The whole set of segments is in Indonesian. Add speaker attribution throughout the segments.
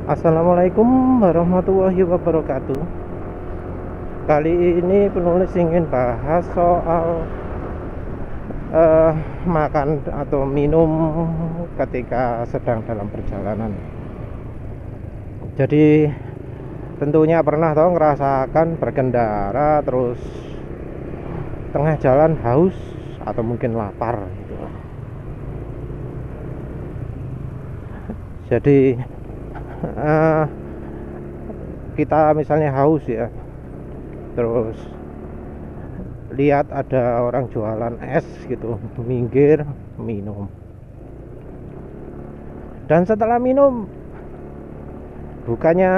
Speaker 1: Assalamualaikum warahmatullahi wabarakatuh. Kali ini penulis ingin bahas soal makan atau minum ketika sedang dalam perjalanan. Jadi tentunya pernah toh ngerasakan berkendara terus tengah jalan haus atau mungkin lapar gitu. Jadi kita misalnya haus ya, terus lihat ada orang jualan es gitu, minggir minum, dan setelah minum bukannya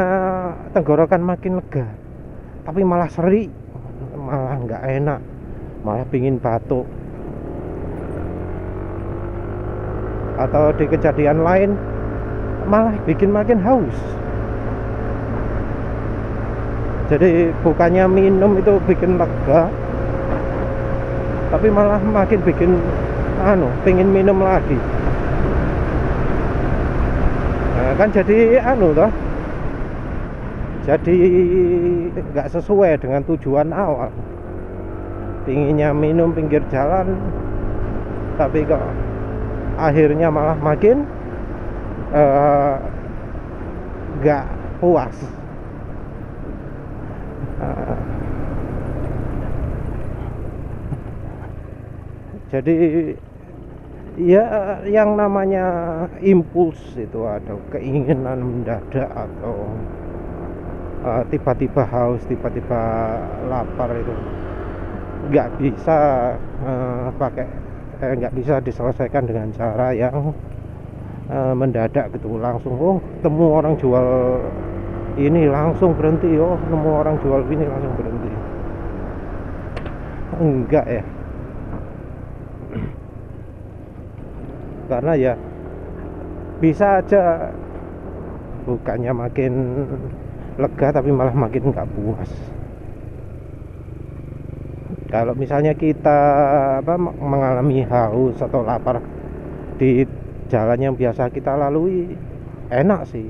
Speaker 1: tenggorokan makin lega, tapi malah seri, malah nggak enak, malah pingin batuk. Atau di kejadian lain malah bikin makin haus. Jadi bukannya minum itu bikin lega, tapi malah makin bikin pingin minum lagi. Nah, kan jadi toh, jadi nggak sesuai dengan tujuan awal. Pinginnya minum pinggir jalan, tapi kok akhirnya malah makin nggak puas. Jadi ya yang namanya impuls itu, ada keinginan mendadak atau tiba-tiba haus, tiba-tiba lapar, itu nggak bisa nggak bisa diselesaikan dengan cara yang mendadak gitu. Langsung temu orang jual ini langsung berhenti, nemu orang jual ini langsung berhenti. Enggak ya, karena ya bisa aja bukannya makin lega tapi malah makin nggak puas. Kalau misalnya kita mengalami haus atau lapar di jalan yang biasa kita lalui, enak sih.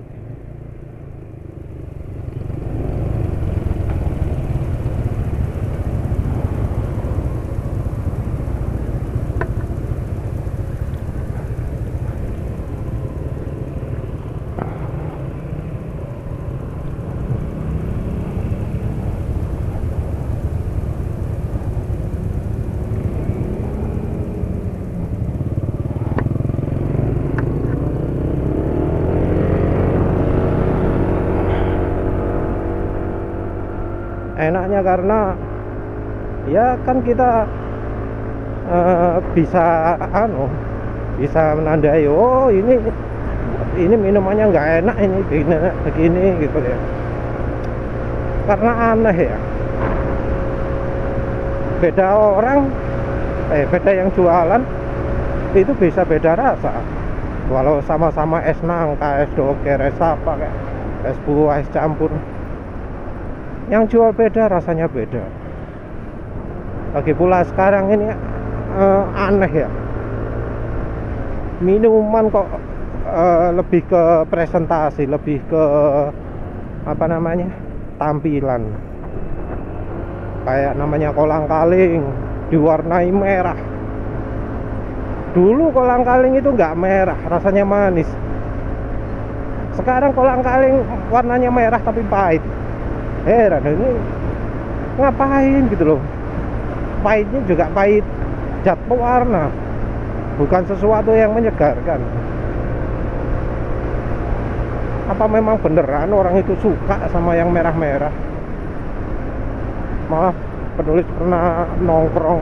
Speaker 1: Enaknya karena ya kan kita bisa bisa menandai, ini minumannya nggak enak, ini begini gitu ya. Karena aneh ya, beda orang beda yang jualan itu bisa beda rasa, walau sama-sama es nangka, es doger, es apa, kayak es buah, es campur, yang jual beda, rasanya beda. Lagi pula sekarang ini aneh ya, minuman kok lebih ke presentasi, lebih ke tampilan. Kayak namanya kolang-kaling diwarnai merah. Dulu kolang-kaling itu nggak merah, rasanya manis. Sekarang kolang-kaling warnanya merah tapi pahit. Heran, ini ngapain gitu loh. Pahitnya juga pahit zat pewarna, bukan sesuatu yang menyegarkan. Apa memang beneran orang itu suka sama yang merah-merah? Malah penulis pernah nongkrong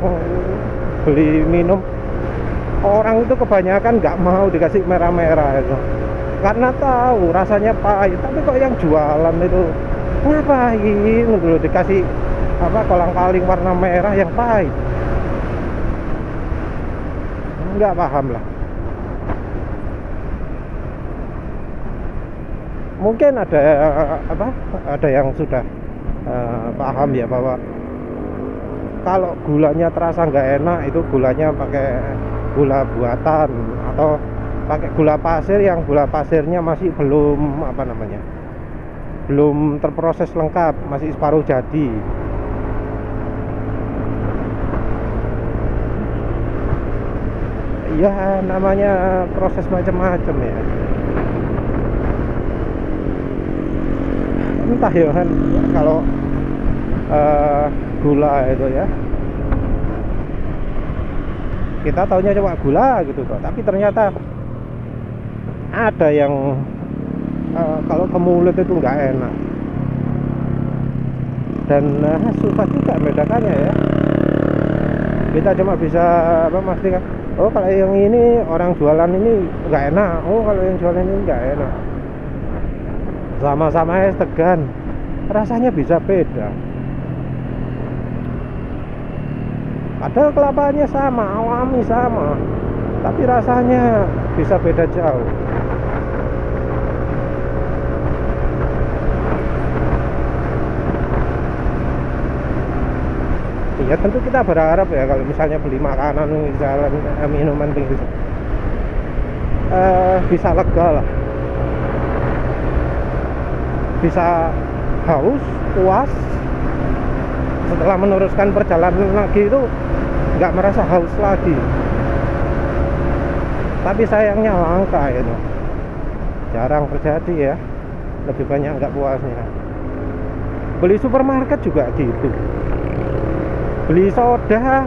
Speaker 1: beli minum, orang itu kebanyakan nggak mau dikasih merah-merah itu, karena tahu rasanya pahit. Tapi kok yang jualan itu ngapain dulu dikasih kolang-kaling warna merah yang pahit? Nggak paham lah. Mungkin ada yang sudah paham ya, bahwa kalau gulanya terasa nggak enak itu gulanya pakai gula buatan, atau pakai gula pasir yang gula pasirnya masih belum apa namanya, belum terproses lengkap, masih separuh jadi. Ya namanya proses macam-macam ya, entah ya kan. Kalau gula itu ya, kita taunya cuma gula gitu kok, tapi ternyata ada yang kalau ke mulut itu nggak enak, dan susah juga membedakannya ya. Kita cuma bisa memastikan, oh kalau yang ini orang jualan ini nggak enak, oh kalau yang jualan ini nggak enak. Sama-sama es degan, rasanya bisa beda. Padahal kelapanya sama, alami sama, tapi rasanya bisa beda jauh. Ya tentu kita berharap ya kalau misalnya beli makanan, misalnya minuman begitu, bisa lega lah, bisa haus, puas. Setelah meneruskan perjalanan lagi itu nggak merasa haus lagi. Tapi sayangnya langka itu, jarang terjadi ya. Lebih banyak nggak puasnya. Beli supermarket juga gitu, beli soda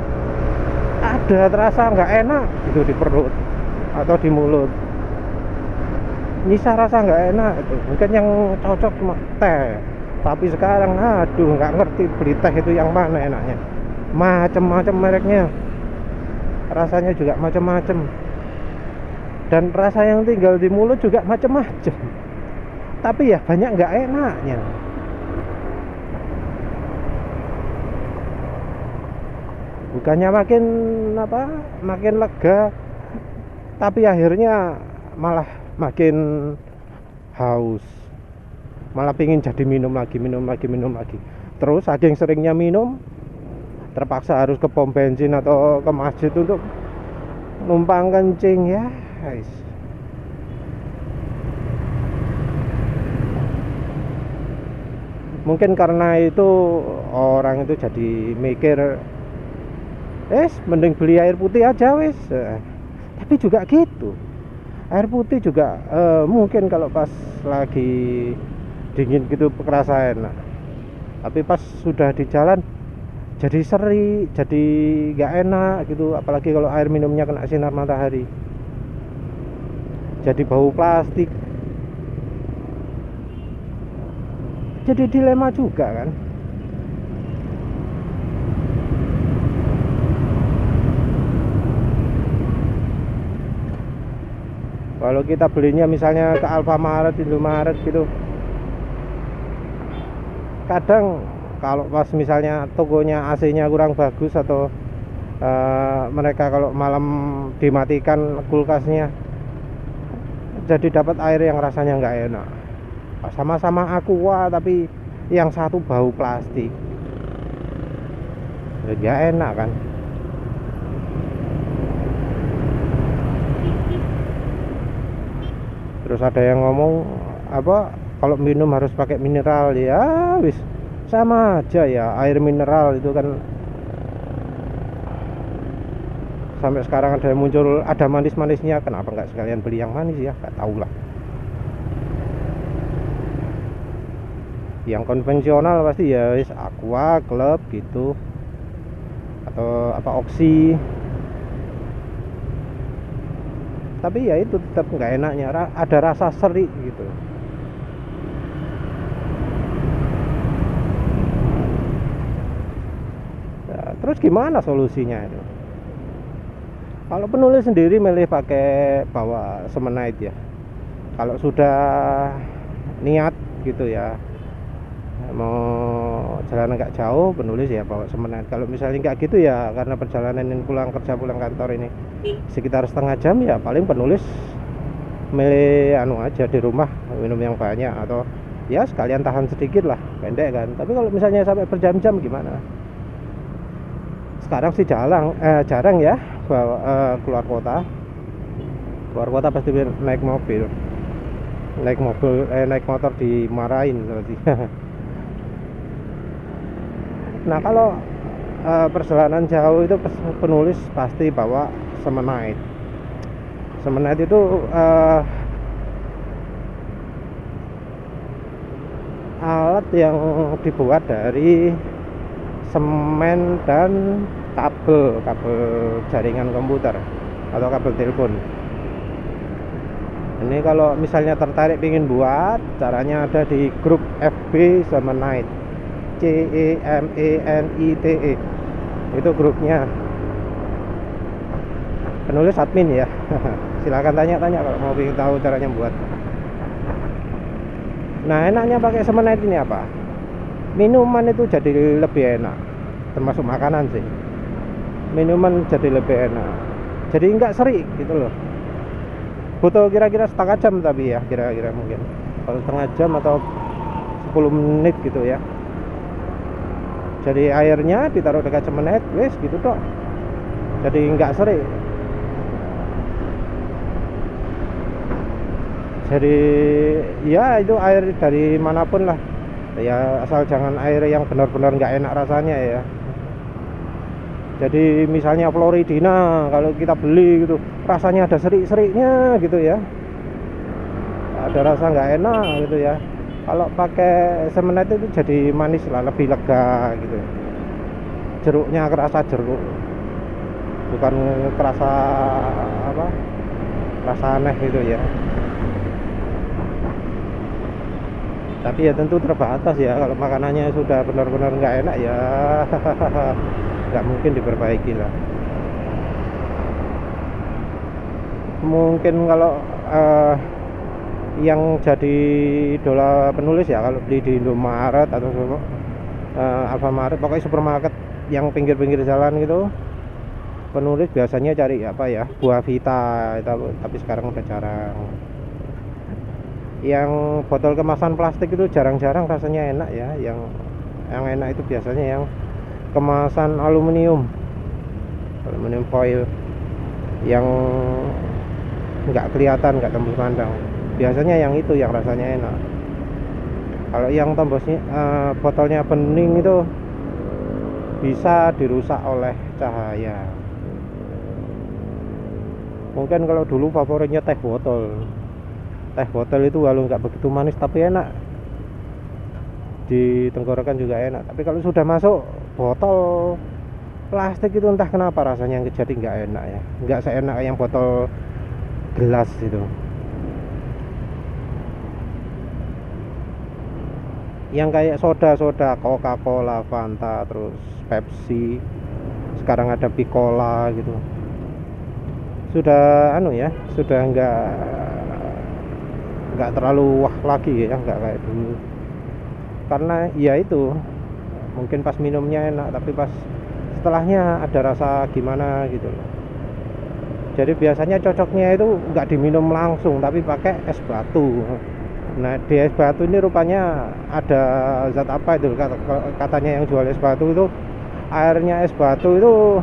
Speaker 1: ada terasa nggak enak gitu di perut atau di mulut, nyisa rasa nggak enak itu. Mungkin yang cocok cuma teh, tapi sekarang aduh nggak ngerti beli teh itu yang mana enaknya. Macem-macem mereknya, rasanya juga macem-macem, dan rasa yang tinggal di mulut juga macem-macem, tapi ya banyak nggak enaknya. Bukannya makin lega, tapi akhirnya malah makin haus, malah pingin jadi minum lagi. Terus saking seringnya minum, terpaksa harus ke pom bensin atau ke masjid untuk numpang kencing ya guys. Mungkin karena itu orang itu jadi mikir, mending beli air putih aja wis. Tapi juga gitu, air putih juga mungkin kalau pas lagi dingin gitu kerasa enak, tapi pas sudah di jalan jadi seri, jadi gak enak gitu. Apalagi kalau air minumnya kena sinar matahari, jadi bau plastik. Jadi dilema juga kan. Kalau kita belinya misalnya ke Alfamaret, Indomaret gitu, kadang kalau pas misalnya tokonya AC-nya kurang bagus atau mereka kalau malam dimatikan kulkasnya, jadi dapat air yang rasanya nggak enak. Sama-sama Aqua tapi yang satu bau plastik, jadi nggak enak kan. Terus ada yang ngomong kalau minum harus pakai mineral, ya wis sama aja ya. Air mineral itu kan sampai sekarang ada yang muncul, ada manis-manisnya, kenapa nggak sekalian beli yang manis ya, nggak tahu lah. Yang konvensional pasti ya wis Aqua, Club gitu, atau Oxy. Tapi ya itu tetap nggak enaknya, ada rasa seri gitu. Ya, terus gimana solusinya itu? Kalau penulis sendiri milih pakai bawa Semenite ya. Kalau sudah niat gitu ya, mau jalan agak jauh, penulis ya bawa Semenite. Kalau misalnya nggak gitu ya, karena perjalanan ini pulang kerja pulang kantor ini sekitar setengah jam, ya paling penulis milih aja di rumah, minum yang banyak, atau ya sekalian tahan sedikit lah, pendek kan. Tapi kalau misalnya sampai berjam-jam gimana? Sekarang sih jarang ya bawa keluar kota, Keluar kota pasti naik mobil, naik motor dimarahin berarti. Nah kalau perjalanan jauh itu penulis pasti bawa Semenite. Semenite itu alat yang dibuat dari semen dan kabel jaringan komputer atau kabel telepon. Ini kalau misalnya tertarik ingin buat, caranya ada di grup FB Semenite, CEMENITE. Itu grupnya. Penulis admin ya. Silakan tanya-tanya kalau mau ingin tahu caranya buat. Nah, enaknya pakai Semenite ini apa? Minuman itu jadi lebih enak, termasuk makanan sih. Minuman jadi lebih enak, jadi nggak seri gitu loh. Butuh kira-kira setengah jam tapi ya, kira-kira mungkin kalau setengah jam atau 10 menit gitu ya. Jadi airnya ditaruh dekat Semenite, wes gitu toh. Jadi nggak seri. Jadi ya itu air dari manapun lah ya, asal jangan air yang benar-benar nggak enak rasanya ya. Jadi misalnya Floridina kalau kita beli gitu rasanya ada seri-serinya gitu ya, ada rasa nggak enak gitu ya. Kalau pakai Semenite itu jadi manis lah, lebih lega gitu. Jeruknya kerasa jeruk, bukan kerasa apa, rasa aneh gitu ya. Tapi ya tentu terbatas ya, kalau makanannya sudah benar-benar nggak enak ya nggak mungkin diperbaiki lah. Mungkin kalau yang jadi idola penulis ya, kalau beli di Indomaret atau Alfamaret, pokoknya supermarket yang pinggir-pinggir jalan gitu, penulis biasanya cari apa ya, buah vita itu, tapi sekarang udah jarang. Yang botol kemasan plastik itu jarang-jarang rasanya enak ya. Yang enak itu biasanya yang kemasan aluminium foil, yang nggak kelihatan, nggak tembus pandang. Biasanya yang itu yang rasanya enak. Kalau yang tembusnya botolnya bening itu bisa dirusak oleh cahaya. Mungkin kalau dulu favoritnya teh botol itu walau nggak begitu manis tapi enak di tenggorokan juga enak. Tapi kalau sudah masuk botol plastik itu entah kenapa rasanya jadi nggak enak ya, nggak seenak yang botol gelas itu. Yang kayak soda Coca-Cola, Fanta, terus Pepsi, sekarang ada Picola gitu, sudah sudah nggak terlalu wah lagi ya, nggak kayak dulu. Karena ya itu mungkin pas minumnya enak tapi pas setelahnya ada rasa gimana gitu loh. Jadi biasanya cocoknya itu nggak diminum langsung tapi pakai es batu. Nah di es batu ini rupanya ada zat apa itu, katanya yang jual es batu itu, airnya es batu itu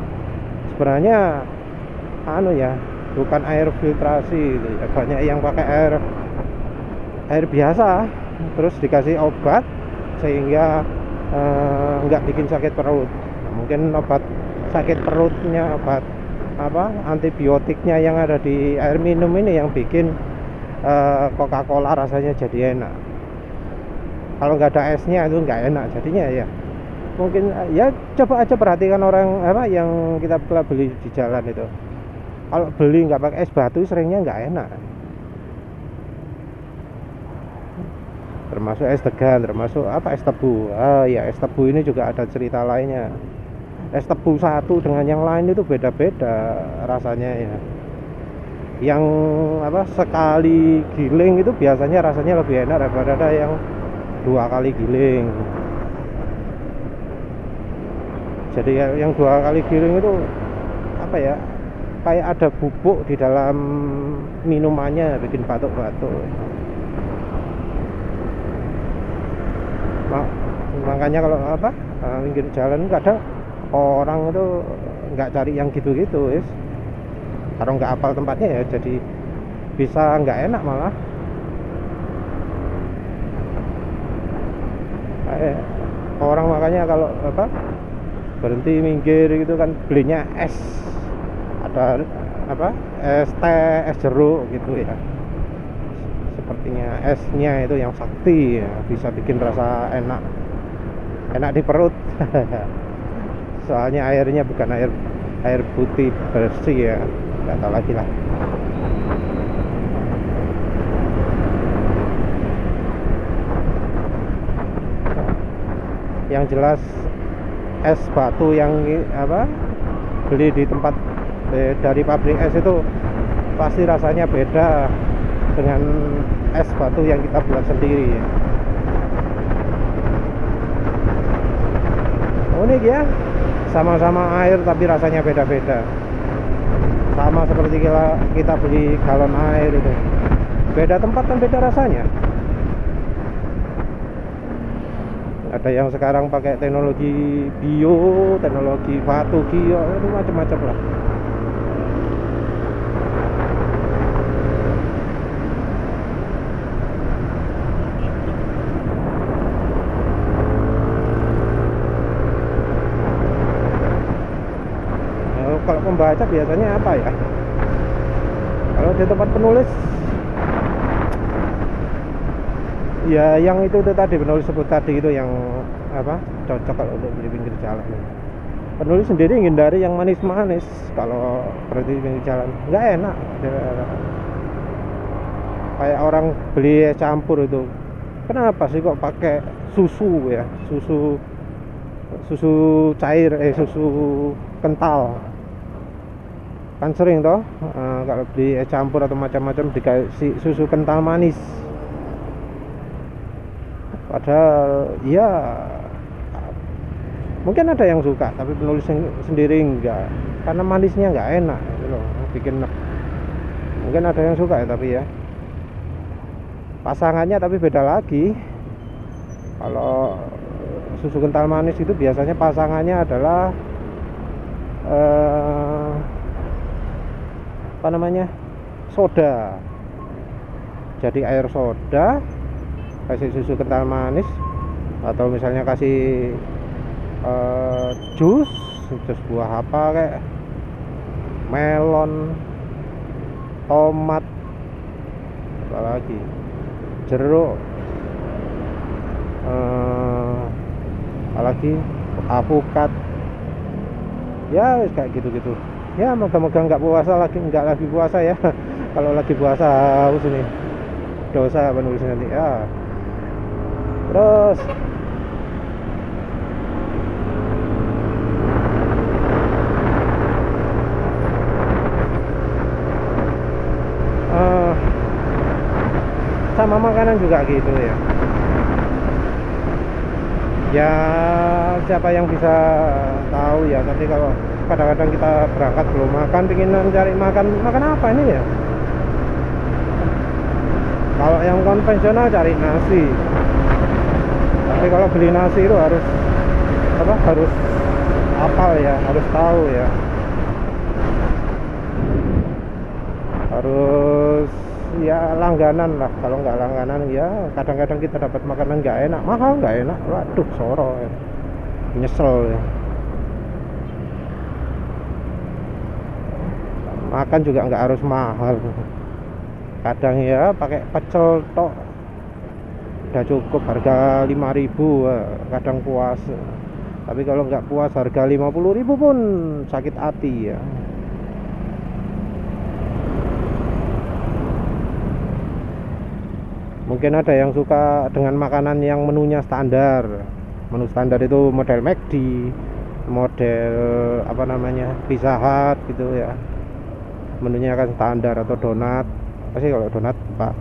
Speaker 1: sebenarnya bukan air filtrasi gitu ya. Banyak yang pakai air biasa terus dikasih obat sehingga nggak bikin sakit perut. Mungkin obat sakit perutnya, obat antibiotiknya yang ada di air minum ini yang bikin Coca-Cola rasanya jadi enak. Kalau nggak ada esnya itu nggak enak jadinya ya. Mungkin ya coba aja perhatikan orang yang kita beli di jalan itu. Kalau beli nggak pakai es batu seringnya nggak enak. Termasuk es degan, termasuk es tebu. Ya es tebu ini juga ada cerita lainnya. Es tebu satu dengan yang lain itu beda-beda rasanya ya. Yang sekali giling itu biasanya rasanya lebih enak daripada yang 2 kali giling. Jadi yang 2 kali giling itu kayak ada bubuk di dalam minumannya, bikin batuk-batuk. Makanya kalau pinggir jalan kadang orang itu nggak cari yang gitu-gitu kalau nggak hafal tempatnya ya jadi bisa nggak enak malah. Orang makanya kalau apa berhenti minggir gitu kan belinya es, ada apa, es teh, es jeruk gitu ya. Sepertinya esnya itu yang sakti ya, bisa bikin rasa enak di perut. Soalnya airnya bukan air putih bersih ya, nggak tahu lagi lah. Yang jelas es batu yang apa beli di tempat dari pabrik es itu pasti rasanya beda dengan es batu yang kita buat sendiri ya. Unik ya, sama-sama air tapi rasanya beda-beda. Sama seperti kita beli galon air itu, beda tempat kan beda rasanya. Ada yang sekarang pakai teknologi bio, teknologi batu gio, itu macam-macam lah. Kalau pembaca biasanya apa ya? Kalau di tempat penulis ya yang itu tadi penulis sebut tadi itu yang apa cocok kalau untuk di pinggir jalan. Penulis sendiri menghindari yang manis-manis kalau berarti di pinggir jalan nggak enak. Kayak orang beli campur itu, kenapa sih kok pakai susu ya, susu cair, susu kental kan sering toh, kalau beli campur atau macam-macam dikasih susu kental manis. Padahal ya mungkin ada yang suka, tapi penulis sendiri enggak, karena manisnya enggak enak gitu loh, bikin mungkin ada yang suka ya, tapi ya pasangannya tapi beda lagi. Kalau susu kental manis itu biasanya pasangannya adalah apa namanya, soda. Jadi air soda kasih susu kental manis, atau misalnya kasih jus buah apa kayak melon, tomat, apalagi jeruk, apalagi alpukat ya, kayak gitu-gitu ya. Moga-moga nggak lagi puasa ya. Kalau lagi puasa haus ini dosa penulis nanti ya. Terus sama makanan juga gitu ya. Ya siapa yang bisa tahu ya, nanti kalau kadang-kadang kita berangkat belum makan, pengen cari makan apa ini ya. Kalau yang konvensional cari nasi, tapi kalau beli nasi itu harus hafal ya, harus tahu ya, harus ya langganan lah. Kalau nggak langganan ya kadang-kadang kita dapat makanan nggak enak, mahal nggak enak, waduh soro ya, nyesel ya. Makan juga nggak harus mahal, kadang ya pakai pecel tok udah cukup, harga 5.000 kadang puas. Tapi kalau nggak puas harga 50.000 pun sakit hati ya. Mungkin ada yang suka dengan makanan yang menunya standar. Menu standar itu model McD, model apa namanya, Pizza Hut gitu ya. Menunya kan standar, atau donat. Apa sih kalau donat, Pak?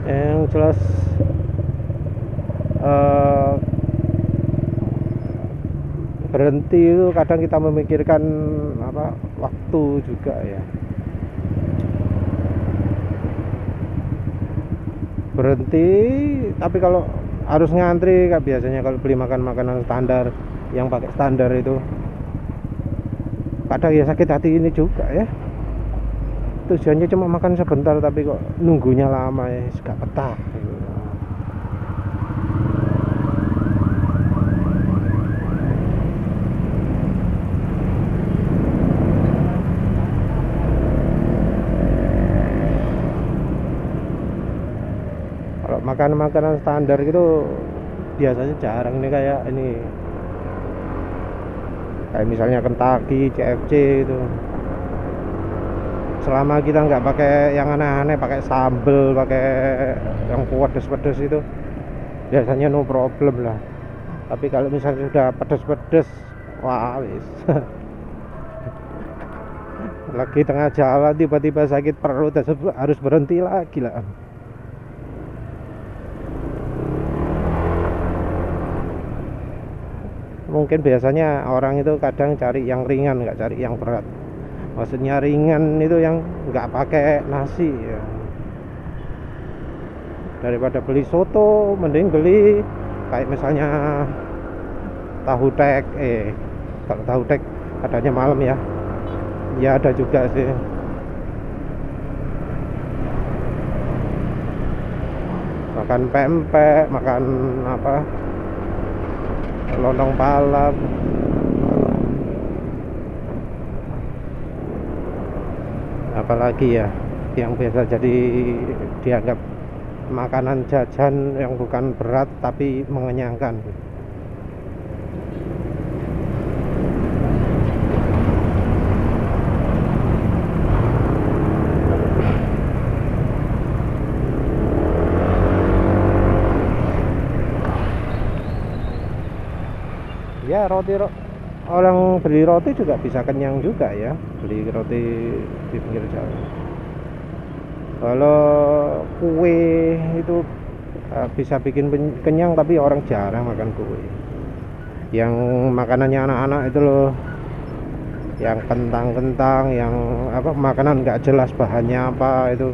Speaker 1: Yang jelas berhenti itu kadang kita memikirkan waktu juga ya. berhenti. Tapi kalau harus ngantri kayak biasanya kalau beli makanan standar yang pakai standar itu, kadang ya sakit hati ini juga ya. Tujuannya cuma makan sebentar tapi kok nunggunya lama ya, gak betah. Kalau makanan standar gitu biasanya jarang nih, kayak ini, kayak misalnya Kentucky, CFC itu. Selama kita nggak pakai yang aneh-aneh, pakai sambel, pakai yang pedes-pedes itu, biasanya no problem lah. Tapi kalau misalnya sudah pedes-pedes, wah wis. Lagi tengah jalan tiba-tiba sakit perut, harus berhenti lagi lah. Mungkin biasanya orang itu kadang cari yang ringan, nggak cari yang berat. Maksudnya ringan itu yang nggak pakai nasi ya. Daripada beli soto, mending beli kayak misalnya tahu tek. Kalau tahu tek adanya malam ya. Ya ada juga sih. Makan pempek, makan apa, lontong palap. Apalagi ya yang biasa jadi dianggap makanan jajan yang bukan berat tapi mengenyangkan. Ya orang beli roti juga bisa kenyang juga ya, beli roti di pinggir jalan. Kalau kue itu bisa bikin kenyang, tapi orang jarang makan kue. Yang makanannya anak-anak itu loh, yang kentang-kentang, yang apa, makanan nggak jelas bahannya apa itu,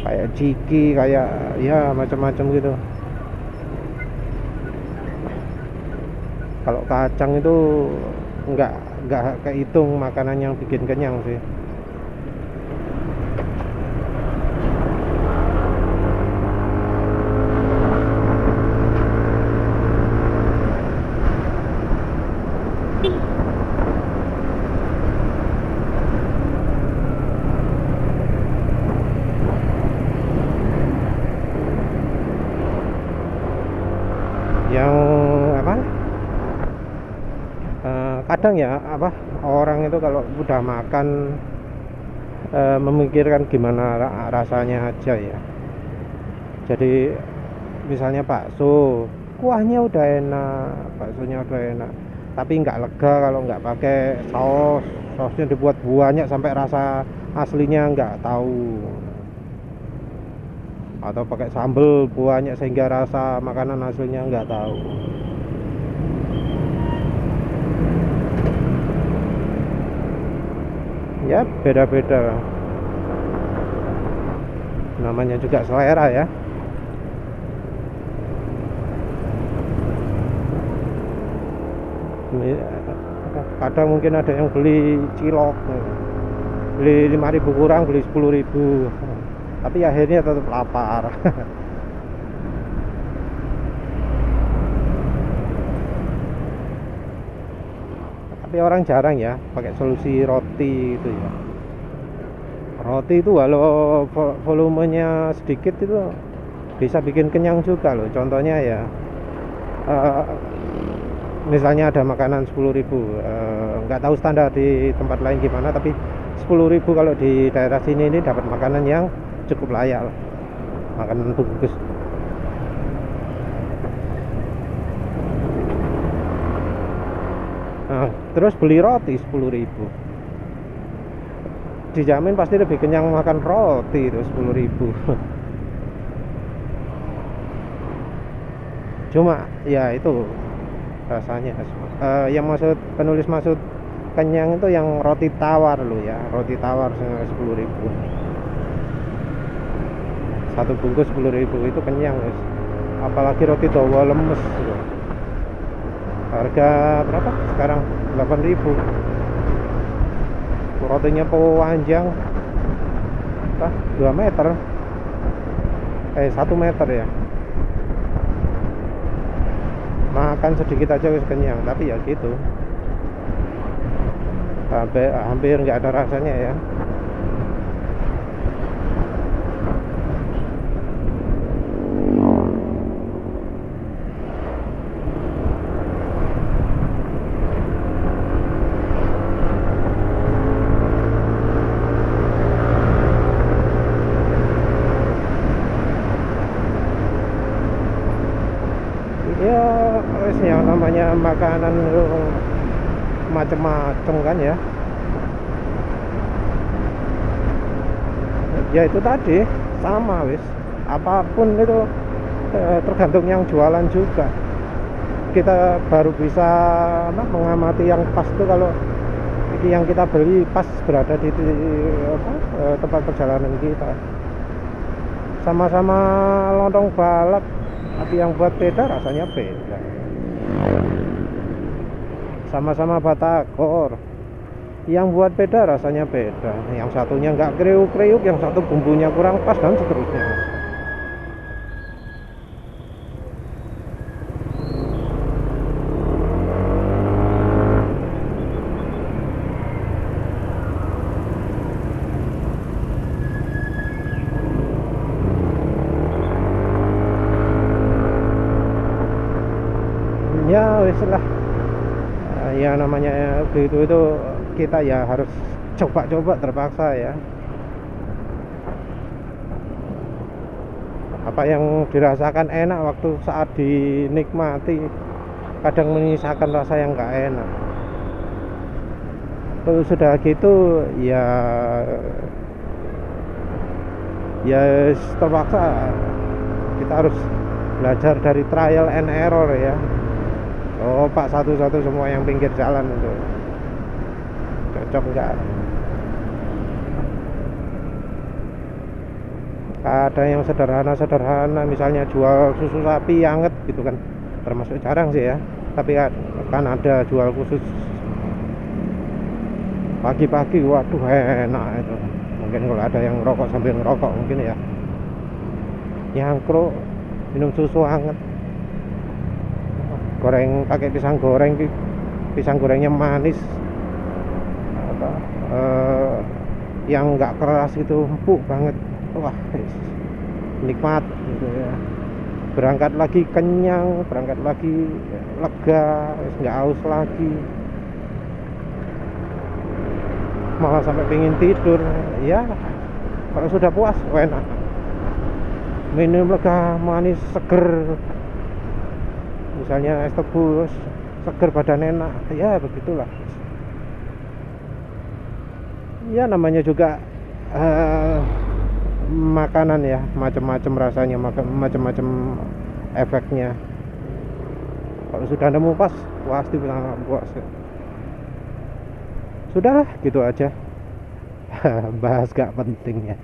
Speaker 1: kayak ciki, kayak ya macam-macam gitu. Kalau kacang itu nggak kehitung makanan yang bikin kenyang sih. Yang apa, kadang ya apa, orang itu kalau udah makan memikirkan gimana rasanya aja ya. Jadi misalnya bakso, kuahnya udah enak, baksonya udah enak, tapi nggak lega kalau nggak pakai sausnya dibuat banyak sampai rasa aslinya nggak tahu, atau pakai sambal banyak sehingga rasa makanan aslinya nggak tahu. Ya beda-beda, namanya juga selera ya. Kadang mungkin ada yang beli cilok, beli 5.000 kurang, beli 10.000, tapi akhirnya tetap lapar. Tapi orang jarang ya pakai solusi roti itu ya. Roti itu walau volumenya sedikit itu bisa bikin kenyang juga loh. Contohnya ya, misalnya ada makanan 10.000, nggak tahu standar di tempat lain gimana, tapi 10.000 kalau di daerah sini ini dapat makanan yang cukup layak lah, makanan bungkus. Nah, terus beli roti 10.000, dijamin pasti lebih kenyang makan roti itu 10.000. Cuma ya itu rasanya, yang penulis maksud kenyang itu yang roti tawar lo ya, roti tawar 10.000. Satu bungkus 10.000 itu kenyang guys. Apalagi roti dawa lemes gitu. Harga berapa sekarang? 8.000. Rotinya panjang 2 meter 1 meter ya. Makan sedikit aja wis kenyang, tapi ya gitu, hampir nggak ada rasanya ya. Ya wis yang namanya makanan macem-macem kan ya. Ya itu tadi sama wis, apapun itu tergantung yang jualan juga. Kita baru bisa mengamati yang pas itu kalau yang kita beli pas berada di tempat perjalanan kita. Sama-sama lontong balap, tapi yang buat beda rasanya beda. Sama-sama batagor, yang buat beda rasanya beda. Yang satunya nggak kriuk-kriuk, yang satu bumbunya kurang pas, dan seterusnya. Ya wis lah, ya namanya begitu, itu kita ya harus coba-coba terpaksa ya. Apa yang dirasakan enak waktu saat dinikmati kadang menyisakan rasa yang nggak enak. Kalau sudah gitu ya terpaksa kita harus belajar dari trial and error ya. Oh pak, satu-satu semua yang pinggir jalan itu cocok enggak. Ada yang sederhana-sederhana, misalnya jual susu sapi anget gitu kan, termasuk jarang sih ya, tapi kan ada jual khusus pagi-pagi, waduh enak itu. Mungkin kalau ada yang ngerokok sambil ngerokok mungkin ya, nyangkruk minum susu anget, goreng pakai pisang goreng, pisang gorengnya manis, yang nggak keras itu, empuk banget. Wah nikmat gitu ya. Berangkat lagi kenyang, berangkat lagi lega, nggak haus lagi, malah sampai pengen tidur ya. Kalau sudah puas enak, minum lega, manis, seger, misalnya es tebu seger, badan enak ya, begitulah ya. Namanya juga makanan ya, macam-macam rasanya, macam-macam efeknya. Kalau sudah nemu pas, pasti puas. Sudahlah gitu aja. Bahas gak penting ya,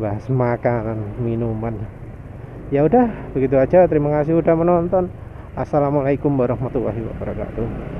Speaker 1: bahas makanan, minuman. Ya udah begitu aja. Terima kasih udah menonton. Assalamualaikum warahmatullahi wabarakatuh.